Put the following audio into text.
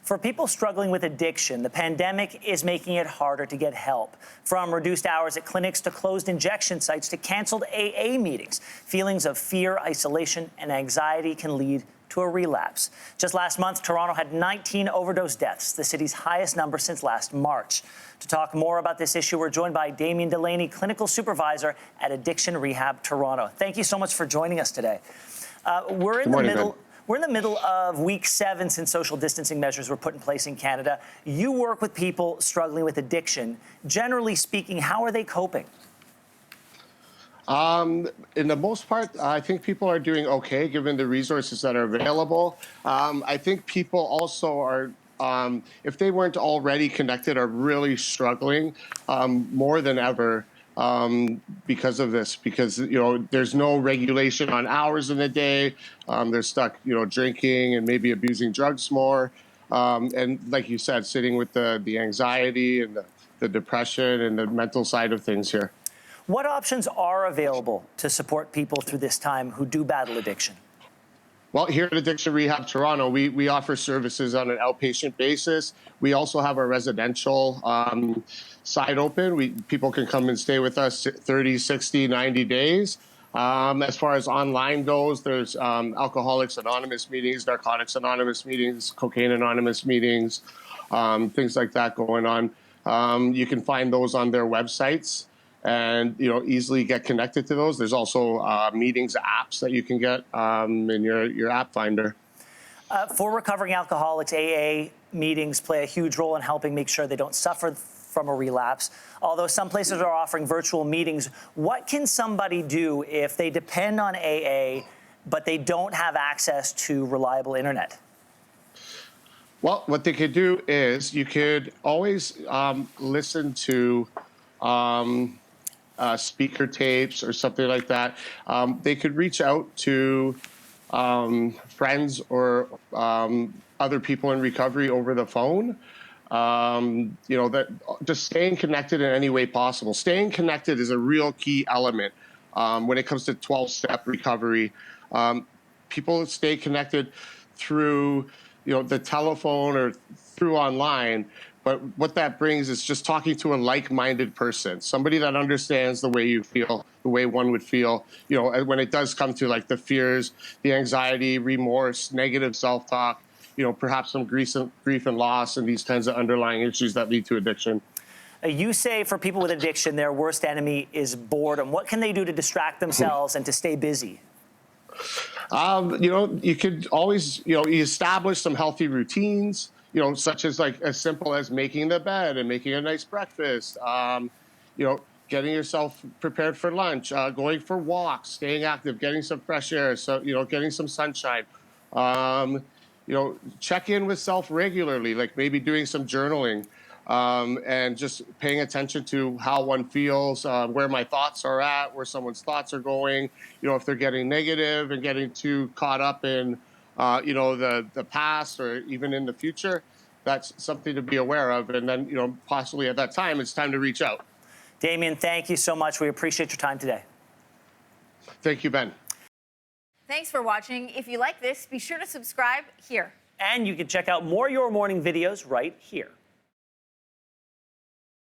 For people struggling with addiction, the pandemic is making it harder to get help. From reduced hours at clinics to closed injection sites to canceled AA meetings, feelings of fear, isolation, and anxiety can lead to a relapse. Just last month, Toronto had 19 overdose deaths, the city's highest number since last March. To talk more about this issue, we're joined by Damien Delaney, Clinical Supervisor at Addiction Rehab Toronto. Thank you so much for joining us today. We're in the middle of week 7 since social distancing measures were put in place in Canada. You work with people struggling with addiction. Generally speaking, how are they coping? In the most part, I think people are doing okay given the resources that are available. I think people also are, if they weren't already connected, are really struggling more than ever because of this. Because there's no regulation on hours in the day. They're stuck, drinking and maybe abusing drugs more. And like you said, sitting with the anxiety and the depression and the mental side of things here. What options are available to support people through this time who do battle addiction? Well, here at Addiction Rehab Toronto, we offer services on an outpatient basis. We also have our residential side open. People can come and stay with us 30, 60, 90 days. As far as online goes, there's Alcoholics Anonymous meetings, Narcotics Anonymous meetings, Cocaine Anonymous meetings, things like that going on. You can find those on their websites and easily get connected to those. There's also meetings apps that you can get in your app finder. For recovering alcoholics, AA meetings play a huge role in helping make sure they don't suffer from a relapse. Although some places are offering virtual meetings, what can somebody do if they depend on AA but they don't have access to reliable internet? Well, what they could do is you could always listen to speaker tapes or something like that. They could reach out to friends or other people in recovery over the phone. That just staying connected in any way possible. Staying connected is a real key element when it comes to 12-step recovery. People stay connected through the telephone or through online. But what that brings is just talking to a like-minded person, somebody that understands the way you feel, the way one would feel, when it does come to like the fears, the anxiety, remorse, negative self-talk, perhaps some grief and loss and these kinds of underlying issues that lead to addiction. You say for people with addiction, their worst enemy is boredom. What can they do to distract themselves and to stay busy? You could always, you establish some healthy routines, such as like as simple as making the bed and making a nice breakfast, getting yourself prepared for lunch, going for walks, staying active, getting some fresh air, so, getting some sunshine. Check in with self regularly, like maybe doing some journaling and just paying attention to how one feels, where my thoughts are at, where someone's thoughts are going, if they're getting negative and getting too caught up in the past or even in the future. That's something to be aware of. And then, possibly at that time, it's time to reach out. Damien, thank you so much. We appreciate your time today. Thank you, Ben. Thanks for watching. If you like this, be sure to subscribe here. And you can check out more Your Morning videos right here.